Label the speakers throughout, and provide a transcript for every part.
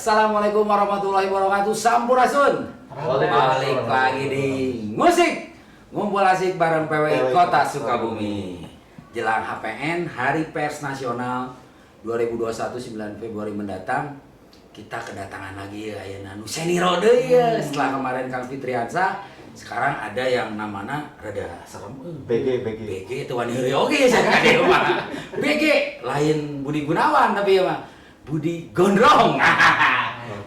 Speaker 1: Assalamualaikum warahmatullahi wabarakatuh. Sampurasun. Balik lagi di musik ngumpul asik bareng PWI Kota Sukabumi. Jelang HPN Hari Pers Nasional 2021 9 Februari mendatang, kita kedatangan lagi ya Nanu Senirode ya. Setelah kemarin Kang Fitriansa, sekarang ada yang namanya rada serem. BG itu wanita oke saya kan ya Pak. BG lain Budi Gunawan tapi ya Pak. Budi Gondrong.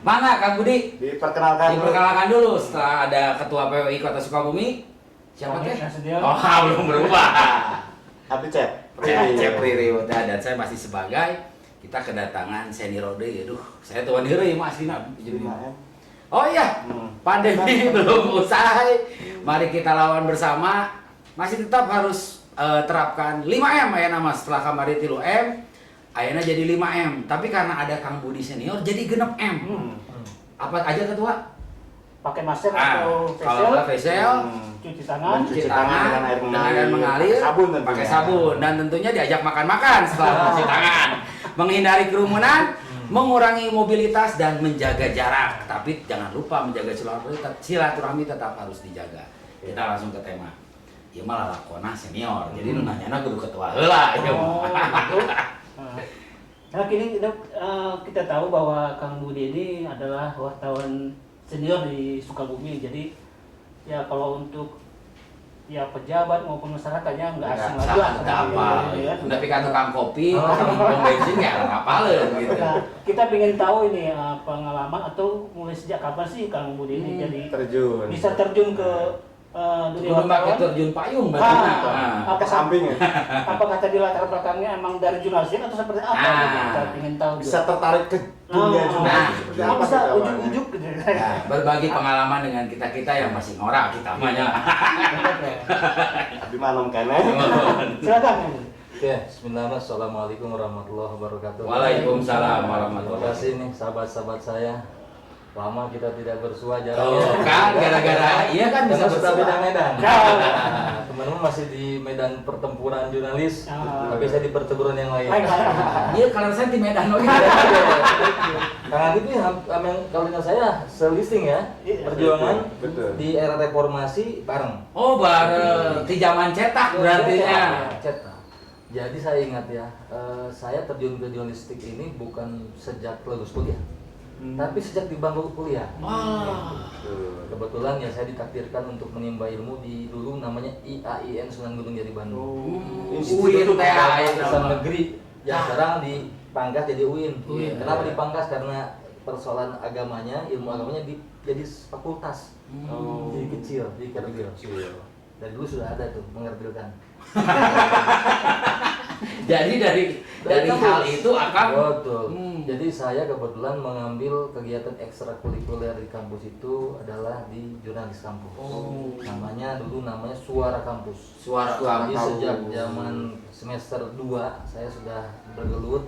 Speaker 1: Mana Kang Budi? Diperkenalkan dulu setelah ada Ketua PWI Kota Sukabumi. Siapa teh? Oh, belum berubah.
Speaker 2: Tapi Cep
Speaker 1: Riri dan saya masih sebagai kita kedatangan Senirode. Aduh, saya tuan Hiri Mas Dina. Oh iya, pandemi belum usai. Mari kita lawan bersama. Masih tetap harus terapkan 5M ya nama setelah kemarin 3M. Ayeuna jadi 5M, tapi karena ada Kang Budi senior jadi genep M. Apa aja ketua?
Speaker 3: Pakai masker atau
Speaker 1: kalau nggak facial,
Speaker 3: cuci tangan
Speaker 1: dengan air mengalir, pakai sabun dan tentunya diajak makan-makan setelah cuci tangan, menghindari kerumunan, mengurangi mobilitas dan menjaga jarak. Tapi jangan lupa menjaga silaturahmi tetap harus dijaga. Kita langsung ke tema. Ya malah lakona senior, jadi nu nanyana kudu ketua heula ya.
Speaker 3: Nah kini kita tahu bahwa Kang Budi ini adalah wartawan senior di Sukabumi. Jadi ya kalau untuk ya pejabat maupun masyarakatnya nggak asing lagi lah.
Speaker 1: Tapi kan tukang kopi, tukang bensin ya ngapaleun gitu.
Speaker 3: Nah, kita ingin tahu ini pengalaman atau mulai sejak kapan sih Kang Budi ini jadi bisa terjun ke dunia wartawan,
Speaker 1: terjun payung
Speaker 3: apa samping ya? Apakah tadi latar belakangnya emang dari jurnalistik atau seperti apa? Kita ingin tahu.
Speaker 2: Bisa tertarik ke dunia jurnalistik.
Speaker 3: Apa bisa ujuk-ujuk gitu?
Speaker 1: Berbagi pengalaman dengan kita yang masih ngorak kita namanya.
Speaker 2: Tapi malam kene.
Speaker 3: Silakan.
Speaker 4: Ya, bismillahirrahmanirrahim. Assalamualaikum warahmatullahi wabarakatuh.
Speaker 1: Waalaikumsalam warahmatullahi
Speaker 4: Terima kasih nih sahabat-sahabat saya. Lama kita tidak bersua jarak.
Speaker 1: Oh, kan gara-gara iya kan bisa
Speaker 4: sudah beda
Speaker 1: bersua.
Speaker 4: medan. Teman-teman masih di medan pertempuran jurnalis, tapi saya di pertempuran yang lain.
Speaker 1: Iya, kalau saya di Medan loh.
Speaker 4: Karena itu yang kalau saya selisting ya, perjuangan di era reformasi bareng.
Speaker 1: Oh, bareng di zaman cetak berarti ya.
Speaker 4: Cetak. Jadi saya ingat ya, saya terjun ke jurnalistik ini bukan sejak lulus kuliah. Tapi sejak di bangku kuliah. Kebetulan ya saya ditakdirkan untuk menimba ilmu di dulu namanya IAIN Sunan Gunung Jati Bandung.
Speaker 1: UIN
Speaker 4: Institut Negeri yang sekarang dipangkas jadi UIN. Kenapa dipangkas? Karena persoalan agamanya, ilmu agamanya jadi fakultas. Jadi kecil. Dari dulu sudah ada tuh mengerdilkan.
Speaker 1: Jadi dari hal itu akan
Speaker 4: betul. Jadi saya kebetulan mengambil kegiatan ekstrakurikuler di kampus itu adalah di jurnalis kampus. Namanya Suara Kampus. Jadi sejak zaman semester 2 saya sudah bergelut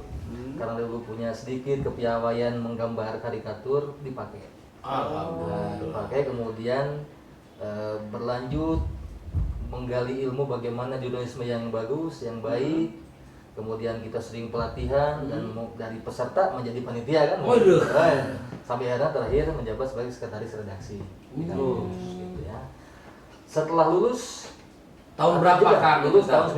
Speaker 4: karena dulu punya sedikit kepiawaian menggambar karikatur dipakai. Dipakai kemudian berlanjut menggali ilmu bagaimana jurnalisme yang bagus, yang baik. Kemudian kita sering pelatihan dan dari peserta menjadi panitia kan. Sampai akhirnya terakhir menjabat sebagai sekretaris redaksi di kampus gitu ya. Setelah lulus
Speaker 1: tahun berapa Kang?
Speaker 4: Lulus tahun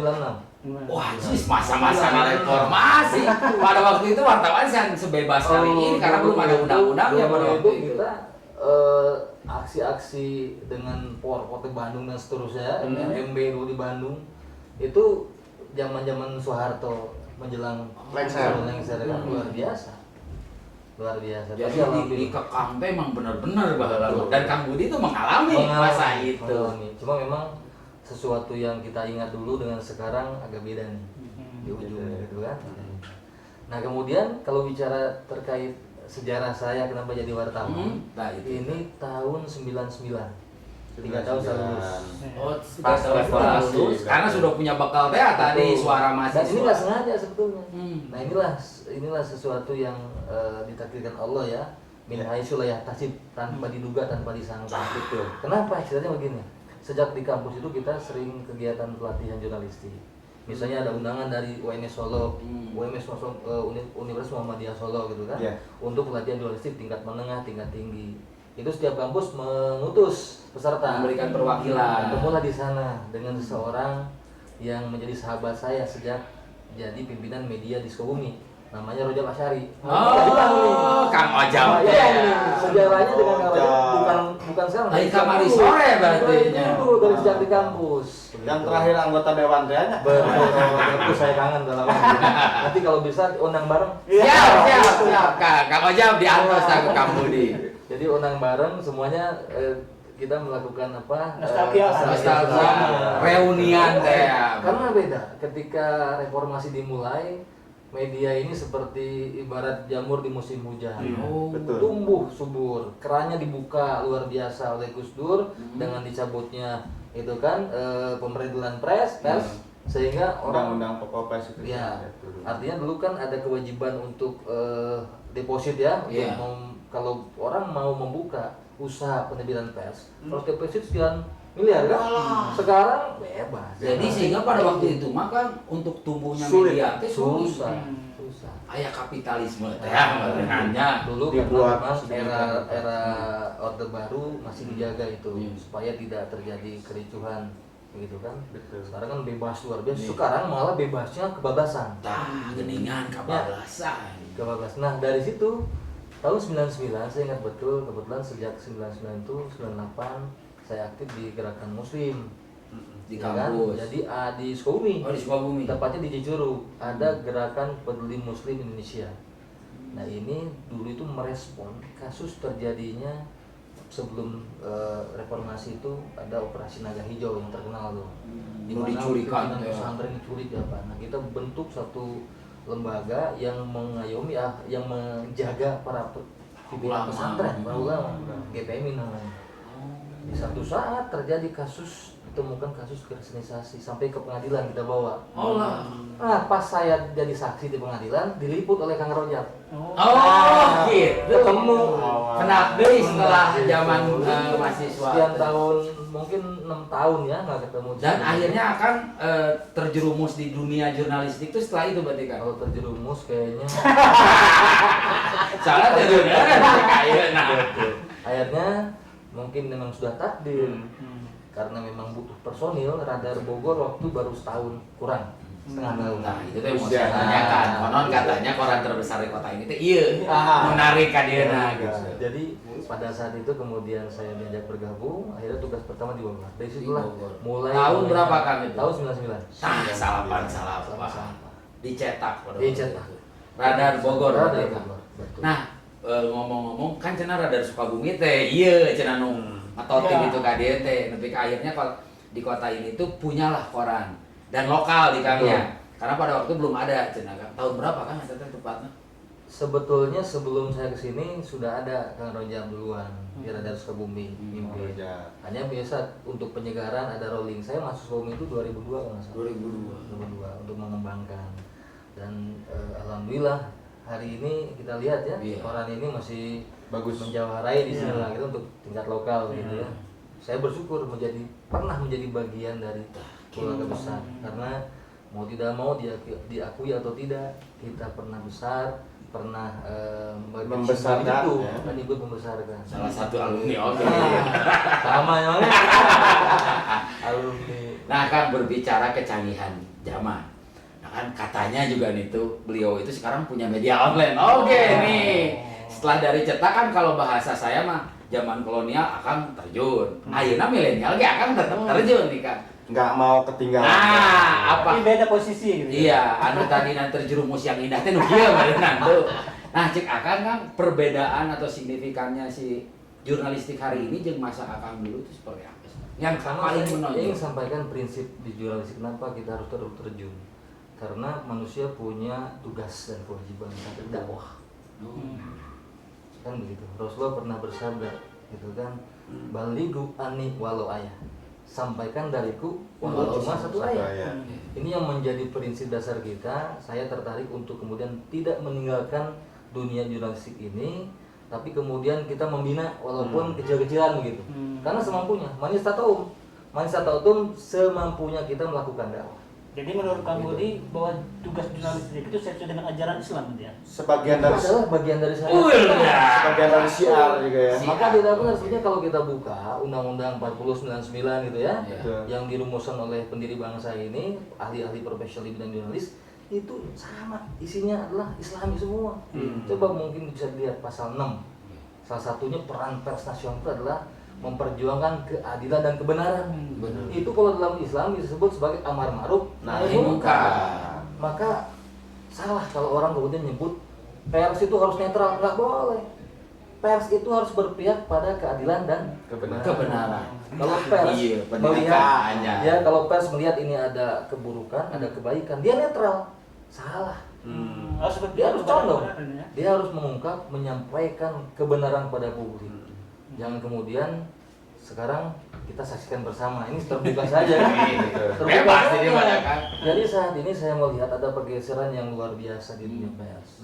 Speaker 4: 96.
Speaker 1: Wah, sis masa-masa reformasi. Pada waktu itu wartawan yang sebebas kali ini karena belum ada undang-undangnya pada waktu itu.
Speaker 4: Kita aksi-aksi dengan Kota Bandung dan seterusnya, MB dulu di Bandung itu zaman-zaman Soeharto menjelang lengser kan luar biasa.
Speaker 1: Jadi di Kekang teh emang benar-benar bahwa dan Kang Budi itu mengalami masa itu.
Speaker 4: Cuma memang sesuatu yang kita ingat dulu dengan sekarang agak beda nih di ujungnya gitu kan. Nah kemudian kalau bicara terkait sejarah saya kenapa jadi wartawan, ini tahun 99. 3 tahun saya lulus.
Speaker 1: Oh, pas reformasi. Karena sudah punya bekal teh tadi suara mahasiswa.
Speaker 4: Dan ini nggak sengaja sebetulnya. Nah inilah sesuatu yang ditakdirkan Allah ya. Min haitsu la yahtasib, tanpa diduga, tanpa disangka. Kenapa? Ceritanya begini. Sejak di kampus itu kita sering kegiatan pelatihan jurnalistik. Misalnya ada undangan dari UNS Solo, UMS Solo, Universitas Muhammadiyah Solo gitu kan, untuk pelatihan jurnalistik tingkat menengah, tingkat tinggi. Itu setiap kampus mengutus peserta,
Speaker 1: memberikan perwakilan.
Speaker 4: Ketemulah di sana dengan seseorang yang menjadi sahabat saya sejak jadi pimpinan media di Sukabumi, namanya Rojab Asyari.
Speaker 1: Kang Ojab.
Speaker 4: Sejarahnya dengan Kang Ojab bukan sekarang.
Speaker 1: Dari kamari sore berarti.
Speaker 4: Dulu dari sejak di kampus.
Speaker 2: Yang terakhir anggota Dewan Rianya.
Speaker 4: Betul, saya kangen dalam nanti kalau bisa undang bareng.
Speaker 1: Siap. Kang Ojab diantos aku kamu di.
Speaker 4: Jadi undang bareng semuanya kita melakukan apa?
Speaker 3: Nostalgia.
Speaker 1: Reunian teh.
Speaker 4: Karena beda ketika reformasi dimulai, media ini seperti ibarat jamur di musim hujan.
Speaker 2: Betul.
Speaker 4: Tumbuh subur, kerannya dibuka luar biasa oleh Gus Dur dengan dicabutnya itu kan pemerintahan pers sehingga orang
Speaker 2: Undang-undang pokok pers itu.
Speaker 4: ya artinya dulu kan ada kewajiban untuk deposit ya. Kalau orang mau membuka usaha penerbitan pers harus deposit sekian miliar kan. Sekarang bebas.
Speaker 1: Jadi sehingga pada waktu itu mah kan untuk tumbuhnya
Speaker 2: Sulit.
Speaker 1: media teh
Speaker 4: susah.
Speaker 1: Aya kapitalisme teh hanya
Speaker 4: Dulu
Speaker 2: dibuat
Speaker 4: karena memang era Orde Baru masih dijaga itu supaya tidak terjadi kericuhan begitu kan.
Speaker 2: Betul.
Speaker 4: Sekarang kan bebas luar biasa. Sekarang malah bebasnya kebablasan.
Speaker 1: geningan kabablasan.
Speaker 4: Kebablasan. Nah, dari situ tahun 99 saya ingat betul, kebetulan sejak 99 itu 98 saya aktif di gerakan muslim
Speaker 1: Di
Speaker 4: ya kan?
Speaker 1: kampus.
Speaker 4: Jadi di Sukabumi.
Speaker 1: Di Sukabumi.
Speaker 4: Tepatnya di Cicurug ada gerakan peduli muslim Indonesia. Nah ini dulu itu merespon kasus terjadinya sebelum reformasi itu ada operasi Naga Hijau yang terkenal tuh. Di mana
Speaker 1: dicurikan
Speaker 4: pimpinan pesantren diculik apa. Nah kita bentuk satu lembaga yang mengayomi yang menjaga para pimpinan pesantren, para ulama, GPMI namanya. Di satu saat terjadi kasus, ditemukan kasus kristenisasi sampai ke pengadilan kita bawa. Nah, pas saya jadi saksi di pengadilan diliput oleh Kang Rojab.
Speaker 1: Gitu.
Speaker 4: Ketemu
Speaker 1: Kenapa deh setelah zaman mahasiswa?
Speaker 4: Sekian tahun, mungkin 6 tahun ya nggak ketemu.
Speaker 1: Dan akhirnya akan terjerumus di dunia jurnalistik itu setelah itu berarti kan?
Speaker 4: Kalau terjerumus kayaknya.
Speaker 1: Soalnya terjerumus kayak
Speaker 4: Akhirnya mungkin memang sudah takdir. Karena memang butuh personil, Radar Bogor waktu baru setahun kurang, setengah tahun.
Speaker 1: Nah itu tuh yang mau saya tanyakan. Konon katanya koran terbesar di kota ini tuh menarik kadirna gitu.
Speaker 4: Jadi pada saat itu kemudian saya diajak bergabung, akhirnya tugas pertama di Bogor. Dari situlah mulai
Speaker 1: Tahun berapa Kang itu?
Speaker 4: Tahun 99.
Speaker 1: Salapan. Dicetak. Radar Bogor.
Speaker 4: Radar
Speaker 1: berarti, Kang.
Speaker 4: Bogor. Betul.
Speaker 1: Nah ngomong-ngomong kan cenah Radar Sukabumi teh cenah nu matoting itu KDT, tapi akhirnya di kota ini tuh punyalah koran dan lokal di Kangnya. Karena pada waktu belum ada cenah. Tahun berapa Kang itu tepatnya?
Speaker 4: Sebetulnya sebelum saya kesini sudah ada Kang Rojab duluan di Radar Sukabumi mimpin. Hanya biasa untuk penyegaran ada rolling. Saya masuk Sukabumi itu 2002 kalau nggak salah. 2002 untuk mengembangkan. Dan alhamdulillah hari ini kita lihat ya koran ini masih bagus menjawahai di sini lah gitu untuk tingkat lokal gitu ya. Saya bersyukur pernah menjadi bagian dari keluarga besar karena mau tidak mau diakui atau tidak kita pernah besar, pernah
Speaker 2: membesarkan
Speaker 4: itu
Speaker 2: ya.
Speaker 4: kan ikut membesarkan.
Speaker 1: Salah satu alumni
Speaker 4: Sama ya alumni.
Speaker 1: Nah kan berbicara kecanggihan zaman. Nah kan katanya juga nih tuh beliau itu sekarang punya media online. Nih. Setelah dari cetak kan kalau bahasa saya mah zaman kolonial akan terjun. Ayeuna milenial ge akan tetap terjun nih Kang.
Speaker 2: Nggak mau ketinggalan.
Speaker 1: Nah, apa?
Speaker 3: Tapi beda posisi gitu.
Speaker 1: Iya, anu tadi terjerumus yang indah teh nu kieu bareuna tuh. Nah, cek Akang kan perbedaan atau signifikannya si jurnalistik hari ini jeung masa Akang dulu itu seperti apa sih? Yang paling menonjol.
Speaker 4: Ingin sampaikan prinsip di jurnalistik kenapa kita harus terjun. Karena manusia punya tugas dan kewajiban untuk dakwah. Kan begitu. Rasulullah pernah bersabda gitu kan, baligu ani walau ayah, sampaikan dariku walau cuma satu ayat. Ini yang menjadi prinsip dasar kita. Saya tertarik untuk kemudian tidak meninggalkan dunia jurnalistik ini, tapi kemudian kita membina walaupun kecil-kecilan begitu. Karena semampunya, manis tata'um semampunya kita melakukan dakwah.
Speaker 3: Jadi menurut Kang Budi bahwa tugas jurnalistik itu sesuai dengan ajaran Islam ya?
Speaker 2: Sebagian
Speaker 4: Itu
Speaker 2: dari
Speaker 4: adalah bagian dari saya.
Speaker 2: sebagian dari syiar juga ya.
Speaker 4: Maka tidak benar sebenarnya kalau kita buka Undang-Undang 4099 gitu ya,
Speaker 2: Betul.
Speaker 4: yang dirumuskan oleh pendiri bangsa ini, ahli-ahli profesional di bidang jurnalis, itu sama, isinya adalah Islami semua. Coba mungkin bisa dilihat pasal 6. Salah satunya peran pers nasional itu adalah memperjuangkan keadilan dan kebenaran. Itu kalau dalam Islam disebut sebagai amar ma'ruf nahi munkar. Maka salah kalau orang kemudian nyebut pers itu harus netral, nggak boleh. Pers itu harus berpihak pada keadilan dan
Speaker 1: Kebenaran.
Speaker 4: Kalau pers
Speaker 1: Iya,
Speaker 4: melihat,
Speaker 1: pendidikannya.
Speaker 4: ya kalau pers melihat ini ada keburukan, ada kebaikan, dia netral. Salah.
Speaker 3: Harus
Speaker 4: Dia harus condong.
Speaker 3: kebenaran, ya?
Speaker 4: Dia harus mengungkap, menyampaikan kebenaran pada publik. Jangan kemudian sekarang kita saksikan bersama. Ini terbuka saja.
Speaker 1: Bebas ini banyak kan.
Speaker 4: Jadi saat ini saya melihat ada pergeseran yang luar biasa di dunia pers.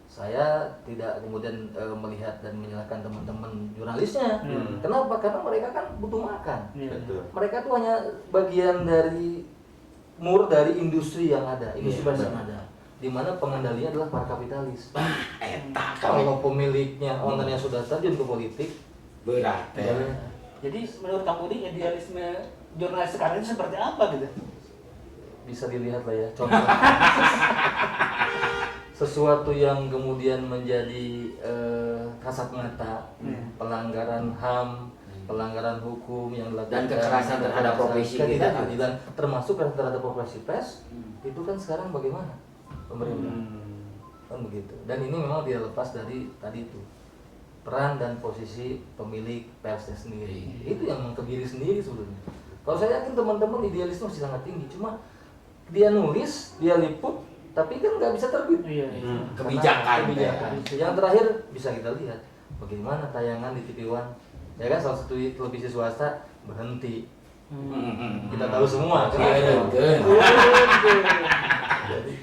Speaker 4: Saya tidak kemudian melihat dan menyalahkan teman-teman jurnalisnya. Kenapa? Karena mereka kan butuh makan.
Speaker 3: Iya.
Speaker 2: Betul.
Speaker 4: Mereka tuh hanya bagian dari dari industri yang ada, industri pers yang ada, di mana pengendalinya adalah para kapitalis.
Speaker 1: Eta
Speaker 4: Kalau pemiliknya, ownernya sudah terjun ke politik,
Speaker 1: berat ya.
Speaker 3: Jadi menurut Kang Budi idealisme jurnalis sekarang ini seperti apa gitu?
Speaker 4: bisa dilihat lah ya contoh sesuatu yang kemudian menjadi kasat mata, pelanggaran HAM, pelanggaran hukum yang dilakukan
Speaker 1: Dan kekerasan terhadap profesi kita.
Speaker 4: ketidakadilan, termasuk kekerasan terhadap profesi pers, itu kan sekarang bagaimana pemerintah kan begitu. Dan ini memang tidak lepas dari tadi itu peran dan posisi pemilik persnya sendiri. Itu yang mengkebiri sendiri sebetulnya. Kalau saya yakin teman-teman idealisme masih sangat tinggi, cuma dia nulis, dia liput, tapi kan nggak bisa terbit.
Speaker 3: Iya.
Speaker 1: Kebijakan.
Speaker 4: Kebijakan. Yang terakhir bisa kita lihat bagaimana tayangan di TV One, ya kan salah satu televisi swasta berhenti. Kita tahu semua. Kan?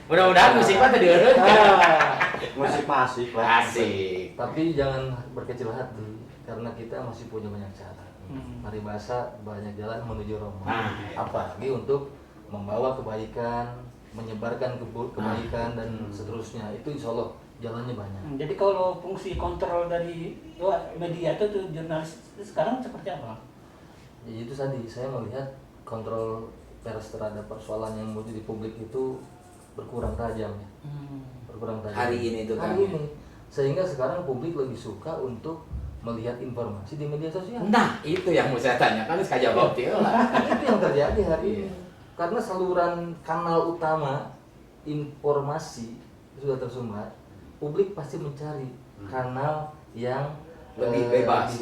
Speaker 1: Mudah-mudahan musiknya tadi
Speaker 2: Musik masih lah.
Speaker 1: asik.
Speaker 4: Tapi jangan berkecil hati karena kita masih punya banyak cara. Paribasa banyak jalan menuju Roma. Apalagi untuk membawa kebaikan, menyebarkan kebaikan dan seterusnya. Itu insya Allah jalannya banyak.
Speaker 3: Jadi kalau fungsi kontrol dari media itu tuh jurnalis sekarang seperti apa?
Speaker 4: Ya, itu tadi saya melihat kontrol pers terhadap persoalan yang muncul di publik itu berkurang tajam ya. Berkurang tajam.
Speaker 1: Hari ini tuh kan.
Speaker 4: Hari ini. Sehingga sekarang publik lebih suka untuk melihat informasi di media sosial.
Speaker 1: Nah, itu yang mau saya tanyakan sekali jawab dia lah.
Speaker 4: Itu yang terjadi hari ini. Karena saluran kanal utama informasi sudah tersumbat, publik pasti mencari kanal yang
Speaker 1: Lebih bebas.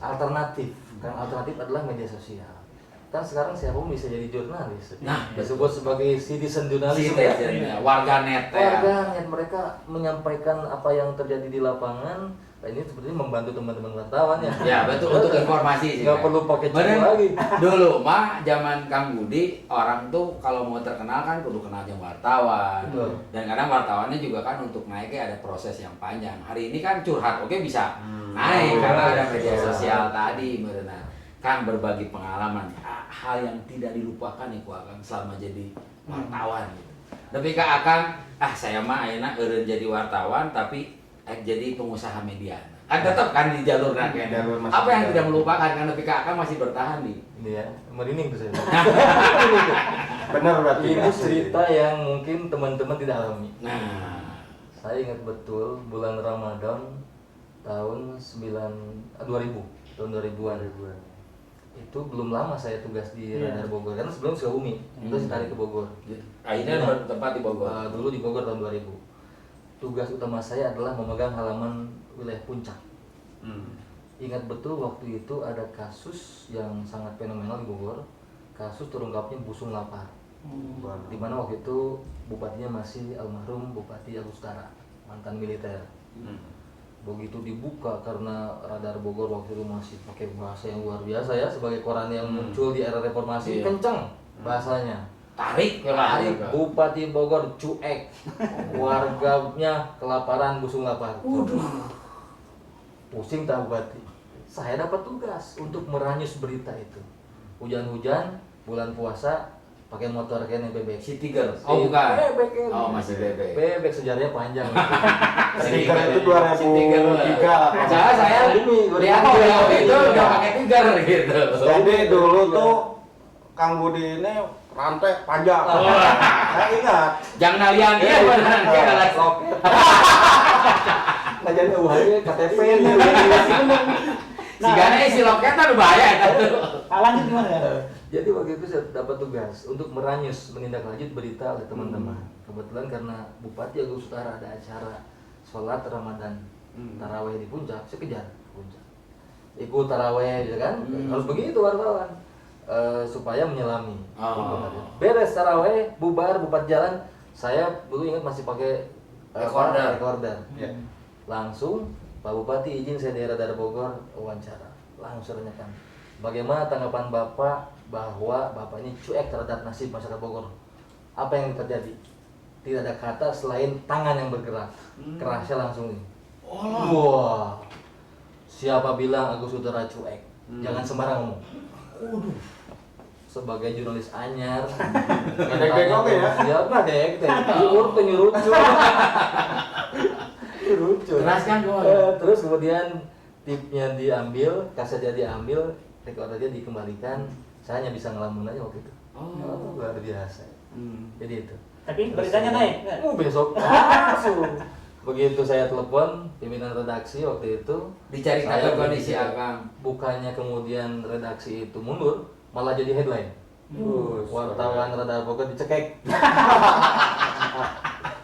Speaker 4: alternatif. Kan alternatif adalah media sosial. Kan sekarang siapapun bisa jadi jurnalis.
Speaker 1: Nah,
Speaker 4: disebut sebagai citizen jurnalis.
Speaker 1: warga net ya.
Speaker 4: Warga net, mereka menyampaikan apa yang terjadi di lapangan. Nah, ini sebenarnya membantu teman-teman wartawan ya.
Speaker 1: Ya betul, untuk informasi sih.
Speaker 4: Nggak
Speaker 1: kan.
Speaker 4: perlu pakai cek
Speaker 1: Bener,
Speaker 4: lagi.
Speaker 1: dulu mah zaman Kang Budi orang tuh kalau mau terkenal kan kudu kenal jeung wartawan.
Speaker 4: Betul.
Speaker 1: Dan kadang wartawannya juga kan untuk naiknya ada proses yang panjang. Hari ini kan curhat oke bisa naik karena ada media sosial tadi berenang. Kang berbagi pengalaman, hal yang tidak dilupakan nih ku Akang selama jadi wartawan gitu. Tapi Kak Akang, saya mah ayeuna eureun jadi wartawan tapi jadi pengusaha media. Kan tetap kan di jalur kayaknya.
Speaker 2: Jalur masih
Speaker 1: Apa yang
Speaker 2: jalur.
Speaker 1: tidak melupakan kan tapi Kak Akang masih bertahan nih.
Speaker 4: Ini ya, merinding tuh saya.
Speaker 2: Benar berarti.
Speaker 4: Ini cerita yang mungkin teman-teman tidak alami.
Speaker 1: Nah,
Speaker 4: Saya ingat betul bulan Ramadan tahun 2000, tahun 2000-an. Itu belum lama saya tugas di Radar Bogor karena sebelum Sukabumi, terus ditarik ke Bogor.
Speaker 1: akhirnya bertempat di Bogor.
Speaker 4: Dulu di Bogor tahun 2000. Tugas utama saya adalah memegang halaman wilayah Puncak. Ingat betul waktu itu ada kasus yang sangat fenomenal di Bogor, kasus terungkapnya Busung Lapar. Di mana waktu itu bupatinya masih almarhum Bupati Agustara, mantan militer. Begitu dibuka karena Radar Bogor waktu itu masih pakai bahasa yang luar biasa ya, sebagai koran yang muncul di era reformasi, kencang bahasanya.
Speaker 1: Tarik
Speaker 4: Bupati Bogor cuek, warganya kelaparan Busung Lapar. Pusing tak bupati. Saya dapat tugas untuk meranyus berita itu. Hujan-hujan, bulan puasa, pakai motor kene bebek.
Speaker 1: Si Tiger. Oh bukan.
Speaker 4: Bebek kene.
Speaker 1: Oh masih bebek.
Speaker 4: Bebek sejarahnya panjang.
Speaker 2: Stiker itu
Speaker 1: Si Tiger.
Speaker 2: 2003.
Speaker 1: Saya lihat video itu udah pakai Tiger gitu.
Speaker 2: Jadi dulu tuh Kang Budi ini rantai panjang. Saya ingat.
Speaker 1: Jangan liang dia beneran kayak alat roket.
Speaker 4: Nah jadi uangnya KTP nya.
Speaker 1: Si Gana isi loketan udah bahaya itu.
Speaker 3: Lanjut gimana ya?
Speaker 4: Jadi waktu itu saya dapat tugas untuk meranyus menindaklanjut berita oleh teman-teman. Kebetulan karena Bupati Agus Utara ada acara sholat Ramadan taraweh di puncak, saya kejar ke puncak. Ikut taraweh, ya kan? Harus begitu wartawan. Supaya menyelami. Beres taraweh, bubar, bupat jalan. Saya dulu ingat masih pakai recorder.
Speaker 2: Ya.
Speaker 4: Langsung Pak Bupati izin saya daerah Bogor wawancara. Langsung tanyakan, bagaimana tanggapan Bapak bahwa Bapak ini cuek terhadap nasib masyarakat Bogor? Apa yang terjadi? Tidak ada kata selain tangan yang bergerak. Kerasnya langsung ini. Wah, siapa bilang Agus Utara cuek? Jangan sembarang ngomong. Sebagai jurnalis anyar,
Speaker 2: Dek-dek oke ya?
Speaker 4: siapa dek? Nyurucu.
Speaker 1: Keras kan gua.
Speaker 4: Terus kemudian tipnya diambil, kasetnya diambil, recordernya dikembalikan. Saya hanya bisa ngelamun aja waktu itu. Oh, luar biasa. Jadi itu.
Speaker 3: Tapi beritanya naik nggak?
Speaker 4: Besok langsung. Begitu saya telepon pimpinan redaksi waktu itu,
Speaker 1: Diceritakan
Speaker 4: saya
Speaker 1: kondisi
Speaker 4: begitu.
Speaker 1: Akang.
Speaker 4: Bukannya kemudian redaksi itu mundur, malah jadi headline. Wartawan Radar Bogor dicekek.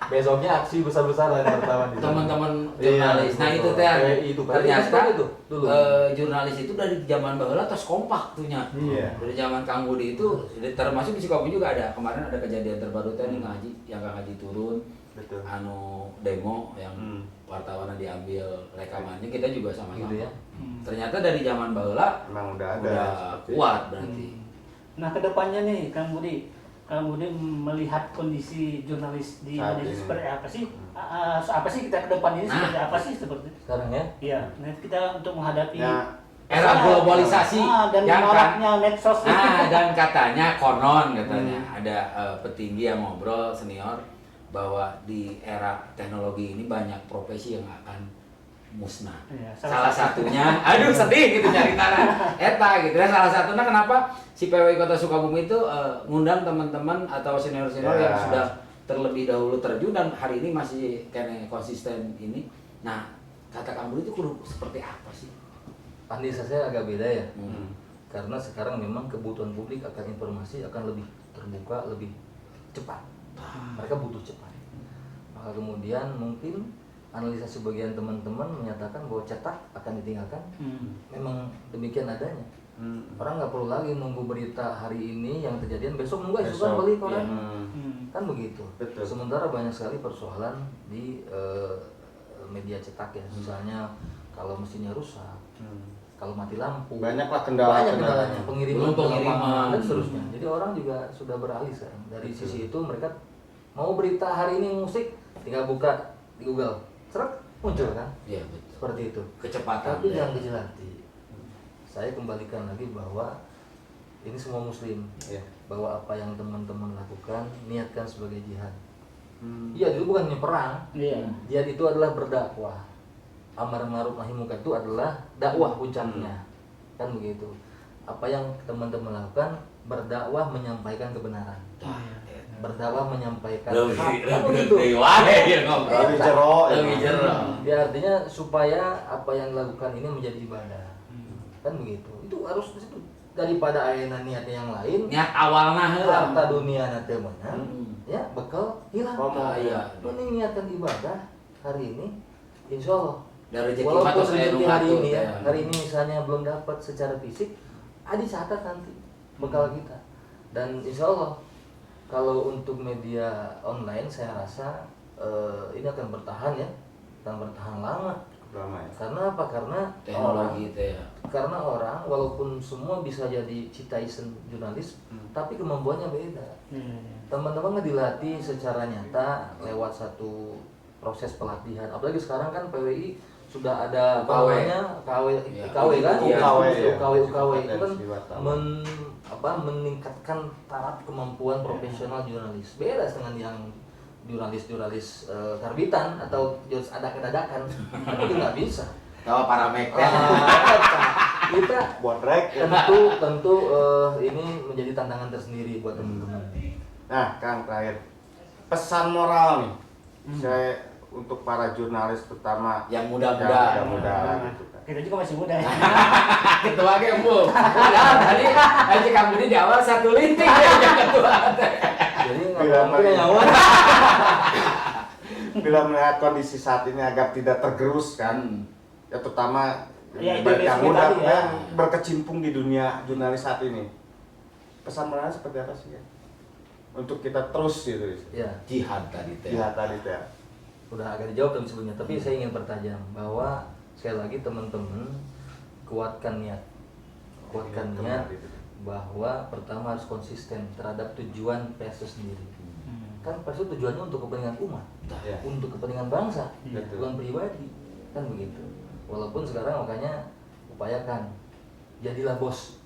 Speaker 4: Besoknya aksi besar-besaran wartawan di sana.
Speaker 1: Teman-teman jurnalis. Nah itu teh
Speaker 4: itu
Speaker 1: ternyata
Speaker 4: itu dulu.
Speaker 1: jurnalis itu dari zaman baheula tos kompak tuhnya.
Speaker 2: Iya.
Speaker 1: Dari zaman Kang Budi itu termasuk di Sukabumi juga ada. Kemarin ada kejadian terbaru teh nih Ngaji yang Kang Haji turun.
Speaker 2: Betul.
Speaker 1: Anu demo yang wartawan diambil rekamannya kita juga sama-sama.
Speaker 4: Gitu ya.
Speaker 1: Ternyata dari zaman baheula
Speaker 2: Emang udah ada.
Speaker 1: udah
Speaker 2: seperti
Speaker 1: kuat berarti.
Speaker 3: Nah kedepannya nih Kang Budi melihat kondisi jurnalis di
Speaker 2: Saat
Speaker 3: Indonesia
Speaker 2: ini.
Speaker 3: seperti apa sih? Apa sih kita ke depan ini seperti apa sih seperti?
Speaker 4: Sekarang ya.
Speaker 3: Iya, nah kita untuk menghadapi
Speaker 2: Ya.
Speaker 1: Era globalisasi
Speaker 3: dan
Speaker 1: yang
Speaker 3: menolaknya medsos.
Speaker 1: dan katanya konon katanya ada petinggi yang ngobrol senior bahwa di era teknologi ini banyak profesi yang akan musnah.
Speaker 3: Iya,
Speaker 1: salah satunya, aduh sedih gitu nyari tanah eta gitu ya. Salah satunya kenapa si PWI Kota Sukabumi itu ngundang teman-teman atau senior-senior
Speaker 2: Ya.
Speaker 1: yang sudah terlebih dahulu terjun dan hari ini masih kene konsisten ini. Nah, kata Kang Budi itu kudu seperti apa sih?
Speaker 4: Analisa saya agak beda ya. Karena sekarang memang kebutuhan publik akan informasi akan lebih terbuka, lebih cepat. Mereka butuh cepat. Maka kemudian mungkin analisa sebagian teman-teman menyatakan bahwa cetak akan ditinggalkan. Memang demikian adanya. Orang nggak perlu lagi nunggu berita hari ini yang kejadian besok nunggu itu kan beli koran. Kan begitu.
Speaker 2: Betul.
Speaker 4: Sementara banyak sekali persoalan di media cetak ya. Misalnya kalau mesinnya rusak, kalau mati lampu,
Speaker 2: Banyaklah
Speaker 4: banyak
Speaker 2: kendala-kendala.
Speaker 4: kendalanya, pengiriman,
Speaker 1: Belum pengiriman.
Speaker 4: dan seterusnya. Jadi orang juga sudah beralih sekarang. Dari sisi itu mereka mau berita hari ini musik, tinggal buka di Google, seret muncul kan,
Speaker 1: Iya betul.
Speaker 4: seperti itu.
Speaker 1: Kecepatan.
Speaker 4: Tapi jangan kecil hati. Saya kembalikan lagi bahwa ini semua Muslim,
Speaker 2: Iya.
Speaker 4: bahwa apa yang teman-teman lakukan niatkan sebagai jihad. Iya, itu bukan hanya perang.
Speaker 3: Iya.
Speaker 4: Jihad itu adalah berdakwah. Amar ma'ruf nahi munkar itu adalah dakwah puncaknya. Kan begitu. Apa yang teman-teman lakukan berdakwah menyampaikan kebenaran. Berdakwah menyampaikan hak. Kan begitu.
Speaker 2: Lebih jero.
Speaker 1: Lebih jero.
Speaker 4: Ya artinya supaya apa yang dilakukan ini menjadi ibadah. Kan begitu. Itu harus di situ. Daripada ayana niatnya yang lain,
Speaker 1: Niat awalnya heula.
Speaker 4: harta dunia nanti menang, ya bekal hilang.
Speaker 1: Iya.
Speaker 4: Mending niatkan ibadah hari ini, insya Allah.
Speaker 1: Dari rezeki
Speaker 4: Walaupun
Speaker 1: matos aya nu
Speaker 4: rezeki hari
Speaker 1: ngatur
Speaker 4: ini ya,
Speaker 1: teh.
Speaker 4: hari ini misalnya belum dapat secara fisik, dicatat nanti bekal kita. Dan insya Allah kalau untuk media online saya rasa ini akan bertahan ya, akan bertahan lama.
Speaker 2: Lama ya.
Speaker 4: Karena apa? Karena
Speaker 1: Teknologi teh ya.
Speaker 4: karena orang walaupun semua bisa jadi citizen jurnalis, tapi kemampuannya beda. Teman-teman nggak dilatih secara nyata lewat satu proses pelatihan. Apalagi sekarang kan PWI sudah ada
Speaker 1: UKW.
Speaker 4: namanya KW,
Speaker 1: Iya.
Speaker 4: IKW kan,
Speaker 1: Iya.
Speaker 2: UKW, ya.
Speaker 4: UKW itu kan
Speaker 2: Kompetensi wartawan.
Speaker 4: meningkatkan taraf kemampuan profesional jurnalis. Beda dengan yang jurnalis karbitan atau jurnalis adak-adakan. Itu nggak bisa.
Speaker 1: Tahu parameter.
Speaker 4: Kita
Speaker 2: Bonrek.
Speaker 4: tentu ini menjadi tantangan tersendiri buat teman-teman.
Speaker 2: Nah, Kang, terakhir pesan moral nih. Saya untuk para jurnalis terutama
Speaker 1: Yang muda-muda.
Speaker 2: yang muda gitu kan.
Speaker 3: Kita juga masih muda ya.
Speaker 1: Ketua Gembul. Padahal tadi Haji Kang Budi di awal satu linting ya yang ketua.
Speaker 4: Jadi
Speaker 2: Bila
Speaker 4: nggak nyawa.
Speaker 2: Bila melihat kondisi saat ini agar tidak tergerus kan, ya terutama
Speaker 3: Ya,
Speaker 2: bagi yang
Speaker 3: idealisme
Speaker 2: muda
Speaker 3: tadi ya.
Speaker 2: yang berkecimpung di dunia jurnalis saat ini. Pesan moralnya seperti apa sih ya? Untuk kita terus gitu.
Speaker 4: Ya,
Speaker 1: Jihad tadi teh.
Speaker 2: Lihat tadi teh.
Speaker 4: udah agak dijawab tadi sebelumnya, tapi saya ingin pertajam bahwa sekali lagi teman-teman kuatkan niat bahwa pertama harus konsisten terhadap tujuan pers itu sendiri. Kan pers itu tujuannya untuk kepentingan umat,
Speaker 2: Ya.
Speaker 4: untuk kepentingan bangsa,
Speaker 3: Iya.
Speaker 4: bukan pribadi, kan begitu. Walaupun sekarang makanya upayakan jadilah bos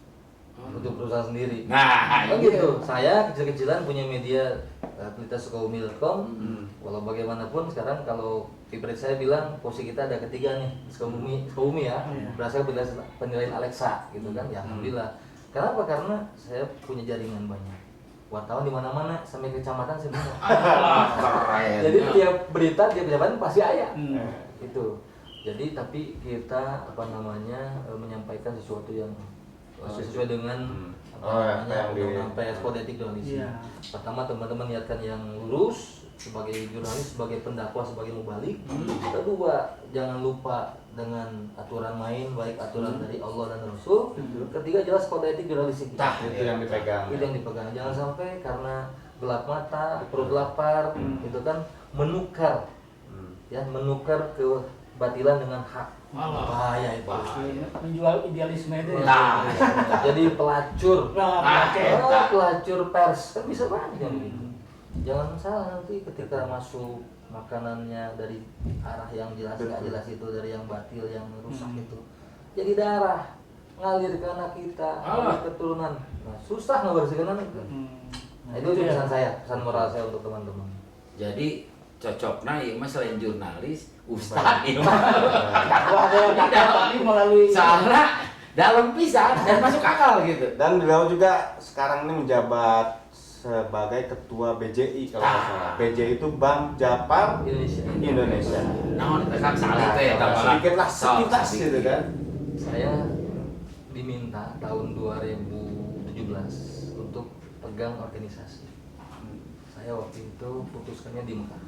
Speaker 4: untuk perusahaan sendiri.
Speaker 1: Nah,
Speaker 4: Kan
Speaker 1: iya.
Speaker 4: gitu. Saya kecil-kecilan punya media pelita.sukabumi.com. Walau bagaimanapun sekarang kalau Pipret saya bilang posisi kita ada ketiga nih Sukabumi ya. Berasal penilaian Alexa gitu kan. Ya alhamdulillah. Kenapa? Karena saya punya jaringan banyak. Wartawan di mana-mana sampai kecamatan saya punya.
Speaker 1: Keren.
Speaker 4: Jadi tiap berita, tiap jabatan pasti ada.
Speaker 3: Hmm.
Speaker 4: Itu. Jadi tapi kita menyampaikan sesuatu yang sesuai dengan
Speaker 2: yang di
Speaker 4: undang-undang pers kode etik jurnalisme.
Speaker 3: Iya.
Speaker 4: Pertama teman-teman niatkan yang lurus sebagai jurnalis, sebagai pendakwa, sebagai mubalik. Kedua, jangan lupa dengan aturan main, baik aturan dari Allah dan Rasul. Ketiga, jelas kode etik jurnalistik.
Speaker 2: Itu yang dipegang.
Speaker 4: Itu yang dipegang. Jangan sampai karena gelap mata, perut lapar, itu kan menukar kebatilan dengan hak. Bahaya itu.
Speaker 3: Menjual idealisme itu ya.
Speaker 1: Nah.
Speaker 4: Jadi pelacur.
Speaker 3: Nah,
Speaker 4: Pelacur pers kan bisa banyak yang begitu. Jangan salah nanti ketika masuk makanannya dari arah yang jelas nggak jelas itu, dari yang batil yang rusak itu, jadi darah ngalir ke anak kita, ngalir keturunan. Nah, susah ngebersihkan anak itu. Nah, itu pesan saya, pesan moral saya untuk teman-teman.
Speaker 1: Jadi cocoknya ya mas selain jurnalis, ustad ya.
Speaker 3: Wah, tapi melalui
Speaker 1: Soalnya dalam pisah dan masuk akal gitu.
Speaker 2: Dan beliau juga sekarang ini menjabat sebagai ketua BJI kalau nggak salah. BJI itu Bank Japar Indonesia.
Speaker 1: Nah, kan salah itu ya.
Speaker 2: Sedikit lah sekilas gitu kan.
Speaker 4: Saya diminta tahun 2017 untuk pegang organisasi. Saya waktu itu putuskannya di Mekah.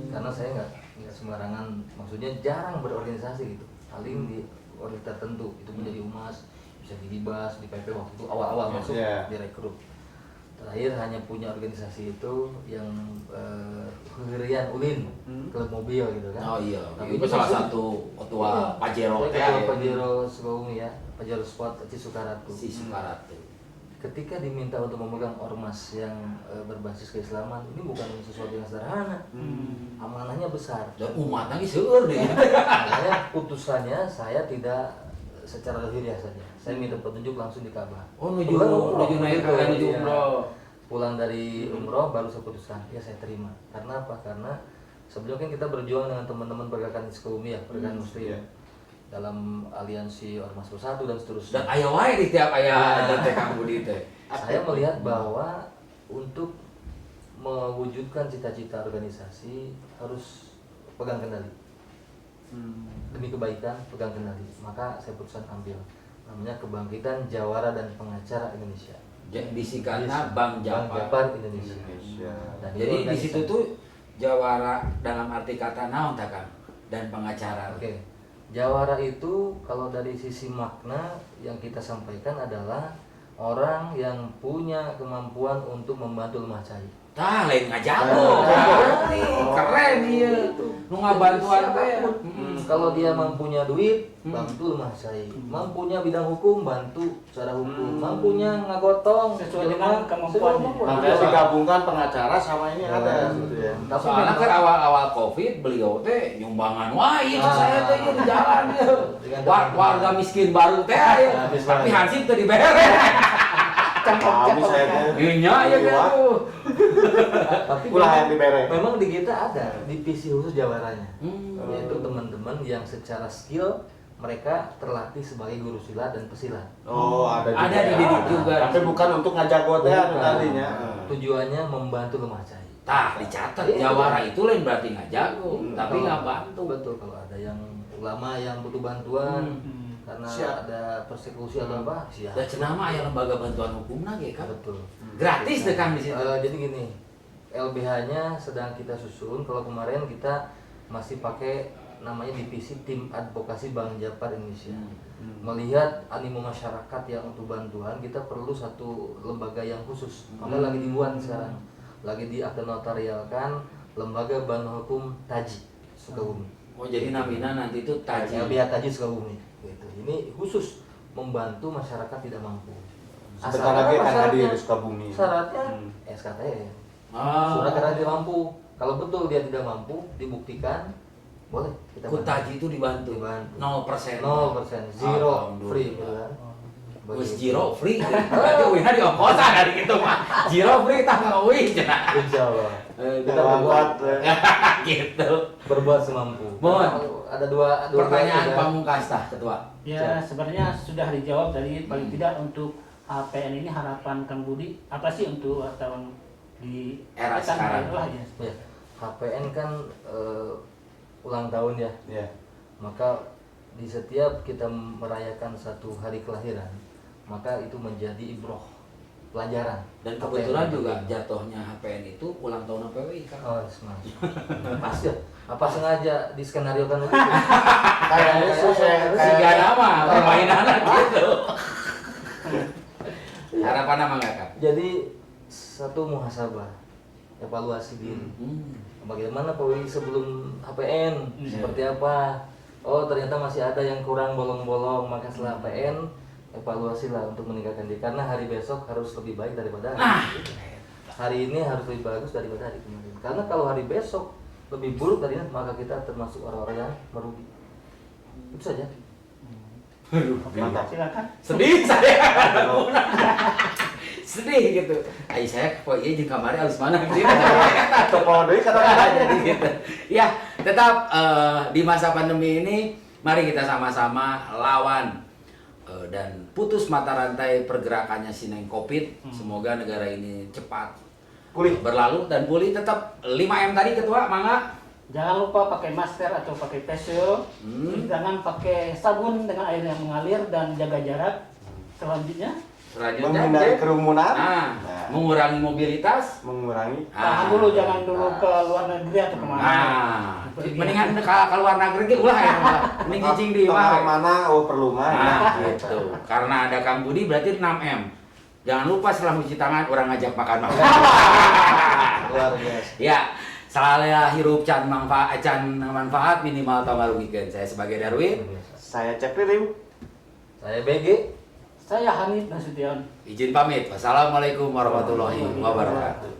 Speaker 4: Karena saya nggak sembarangan, maksudnya jarang berorganisasi gitu. Paling di organisasi tertentu itu menjadi humas, bisa di Gibas, di PP waktu itu awal-awal masuk direkrut. Terakhir hanya punya organisasi itu yang Hurian Ulin, klub mobil gitu kan.
Speaker 1: Oh iya,
Speaker 4: Tapi
Speaker 1: itu
Speaker 4: ini
Speaker 1: salah
Speaker 4: masih-
Speaker 1: satu ketua Pajero
Speaker 4: Saya ketua Pajero Sukabumi ya, Pajero Sport Cisukaratu.
Speaker 1: si Sukaratu.
Speaker 4: Ketika diminta untuk memegang ormas yang berbasis keislaman, ini bukan sesuatu yang sederhana. Amanahnya besar.
Speaker 1: Dan umat lagi seueur deh.
Speaker 4: Makanya putusannya saya tidak secara lahiriah saja. Saya minta petunjuk langsung di Ka'bah.
Speaker 1: Oh, nuju
Speaker 4: Kebetulan
Speaker 1: naik ke nuju
Speaker 4: Iya.
Speaker 1: umroh.
Speaker 4: Pulang dari umroh baru saya putuskan, ya saya terima. Karena apa? Karena sebelumnya kan kita berjuang dengan teman-teman pergerakan Sukabumi ya, pergerakan Muslim.
Speaker 2: Iya.
Speaker 4: Dalam aliansi Ormas Bersatu dan seterusnya.
Speaker 1: Dan aya wae di tiap aya ada teh Kang Budi teh.
Speaker 4: Saya melihat bahwa untuk mewujudkan cita-cita organisasi harus pegang kendali. Demi kebaikan pegang kendali. Maka saya putuskan ambil namanya Kebangkitan Jawara dan Pengacara Indonesia.
Speaker 1: Disingkatnya Bang Japar.
Speaker 4: Japar Indonesia. Dan
Speaker 1: Jadi
Speaker 4: itu
Speaker 1: di situ
Speaker 4: organisasi.
Speaker 1: tuh jawara dalam arti kata naon tah Kang? Dan pengacara.
Speaker 4: Oke. Jawara itu kalau dari sisi makna yang kita sampaikan adalah orang yang punya kemampuan untuk membantu lemah cahaya.
Speaker 1: Tah lain ngajago. Berarti keren ieu. Nu ngabantuan teh.
Speaker 4: Kalau dia mampunya duit, bantu lemah cahaya. Mampunya bidang hukum, bantu secara hukum. Mampunya ngagotong
Speaker 3: Sesuai dengan kemampuannya.
Speaker 2: Makanya digabungkan pengacara sama ini ada gitu ya.
Speaker 4: Tapi
Speaker 1: Soalnya kan awal-awal Covid beliau teh nyumbangan wae saya teh ieu di jalan ieu. Warga miskin baru teh aya. Tapi hansip teh dibere.
Speaker 2: Kami saya
Speaker 1: Iya ya kan.
Speaker 4: Tapi
Speaker 2: ulah yang dibere.
Speaker 4: memang di kita ada divisi khusus jawaranya,
Speaker 1: Hmm.
Speaker 4: yaitu teman-teman yang secara skill mereka terlatih sebagai guru silat dan pesilat.
Speaker 2: Oh, ada juga.
Speaker 1: Ada dididik juga.
Speaker 2: Tapi bukan untuk ngajak gote
Speaker 4: Bukan.
Speaker 2: tadinya.
Speaker 4: Tujuannya membantu lemah cahaya.
Speaker 1: Tah dicatat
Speaker 4: Iya.
Speaker 1: jawara itu lain berarti nggak jago, tapi
Speaker 4: Kalau-
Speaker 1: nggak bantu.
Speaker 4: Betul, kalau ada yang ulama yang butuh bantuan karena
Speaker 2: Siap.
Speaker 4: ada persekusi atau apa, siap.
Speaker 1: Dan cenama aya lembaga bantuan hukum nage kan.
Speaker 4: Betul.
Speaker 1: Gratis deh Kang di situ.
Speaker 4: Jadi gini, LBH-nya sedang kita susun. Kalau kemarin kita masih pakai namanya divisi tim advokasi Bank Japar Indonesia. Melihat animo masyarakat yang untuk bantuan, kita perlu satu lembaga yang khusus. Maka lagi dibuat sekarang, lagi diakte notarialkan lembaga bantuan hukum Taji Sukabumi.
Speaker 1: Oh jadi namina nanti itu taji.
Speaker 4: LBH Taji Sukabumi. Gitu. Ini khusus membantu masyarakat tidak mampu.
Speaker 2: Sebentar lagi akan
Speaker 4: syaratnya-
Speaker 2: hadir di Sukabumi.
Speaker 4: Syaratnya SKTN.
Speaker 1: Ah.
Speaker 4: Surat karena dia mampu. Kalau betul dia tidak mampu, dibuktikan, boleh kita bantu.
Speaker 1: Kutaji itu dibantu.
Speaker 4: Dibantu.
Speaker 1: 0%.
Speaker 4: 0%, zero
Speaker 1: Alhamdulillah.
Speaker 4: free gitu kan.
Speaker 1: Wis
Speaker 4: Begitu.
Speaker 1: zero free. Berarti wina di ongkosan dari gitu mah. Zero free tah ngeuwi cenah.
Speaker 4: Insya Allah. Kita
Speaker 2: Terlambat.
Speaker 1: Gitu.
Speaker 4: berbuat semampu.
Speaker 1: Mohon.
Speaker 4: Ada dua
Speaker 1: Pertanyaan
Speaker 4: juga.
Speaker 1: pamungkas tah ketua.
Speaker 3: Ya sebenarnya sudah dijawab tadi paling tidak untuk HPN ini harapan Kang Budi apa sih untuk wartawan di
Speaker 1: Era sekarang.
Speaker 3: Lah, ya.
Speaker 4: Ya, HPN kan ulang tahun ya.
Speaker 2: Ya.
Speaker 4: Maka di setiap kita merayakan satu hari kelahiran, maka itu menjadi ibroh, pelajaran.
Speaker 1: Dan
Speaker 4: Apa
Speaker 1: kebetulan
Speaker 4: yang
Speaker 1: juga
Speaker 4: terjadi.
Speaker 1: jatuhnya HPN itu ulang tahun PWI kan.
Speaker 4: Oh, semangat. Pas ya? Apa sengaja di skenario kan begitu?
Speaker 2: Kayaknya sih saya
Speaker 1: Siga nama permainan gitu. Harapan apa enggak Kak?
Speaker 4: Jadi satu muhasabah, evaluasi diri. Bagaimana PWI sebelum HPN? Seperti apa? Oh, ternyata masih ada yang kurang bolong-bolong, maka setelah HPN evaluasilah untuk meningkatkan diri. Karena hari besok harus lebih baik daripada hari ini. Hari ini harus lebih bagus daripada hari kemarin. Karena kalau hari besok lebih buruk dari ini, maka kita termasuk orang-orang yang merugi. Itu saja.
Speaker 3: Oke,
Speaker 2: Mantap.
Speaker 3: silakan.
Speaker 1: Sedih saya. Sedih gitu. Ayo saya kok iya jeung kamari alus mana gitu.
Speaker 2: Tepol deui kata-kata.
Speaker 1: Jadi gitu. Ya, tetap di masa pandemi ini mari kita sama-sama lawan dan putus mata rantai pergerakannya sineng Covid. Semoga negara ini cepat
Speaker 2: Pulih.
Speaker 1: berlalu dan pulih. Tetap 5M tadi ketua, mangga.
Speaker 3: Jangan lupa pakai masker atau pakai face shield. Jangan pakai sabun dengan air yang mengalir dan jaga jarak. Selanjutnya
Speaker 1: Selanjutnya
Speaker 2: Menghindari
Speaker 1: Jack.
Speaker 2: kerumunan.
Speaker 1: Nah, mengurangi mobilitas.
Speaker 2: Mengurangi.
Speaker 3: tahan dulu, jangan dulu ke luar negeri atau kemana.
Speaker 1: Nah, mendingan ke luar negeri ge ulah ya. Mending cicing di
Speaker 2: Tengah
Speaker 1: mah.
Speaker 2: mana? Oh perlu mah.
Speaker 1: Nah, gitu. Karena ada Kang Budi berarti 6M. Jangan lupa setelah mencuci tangan orang ngajak makan-makan.
Speaker 4: Luar biasa.
Speaker 1: Ya, salah hirup can manfaat minimal tau ngarugikeun. Saya sebagai Darwin,
Speaker 2: Saya Cep Ririm.
Speaker 4: Saya BG.
Speaker 3: Saya Hanif Nasution.
Speaker 1: izin pamit. Wassalamualaikum warahmatullahi wabarakatuh.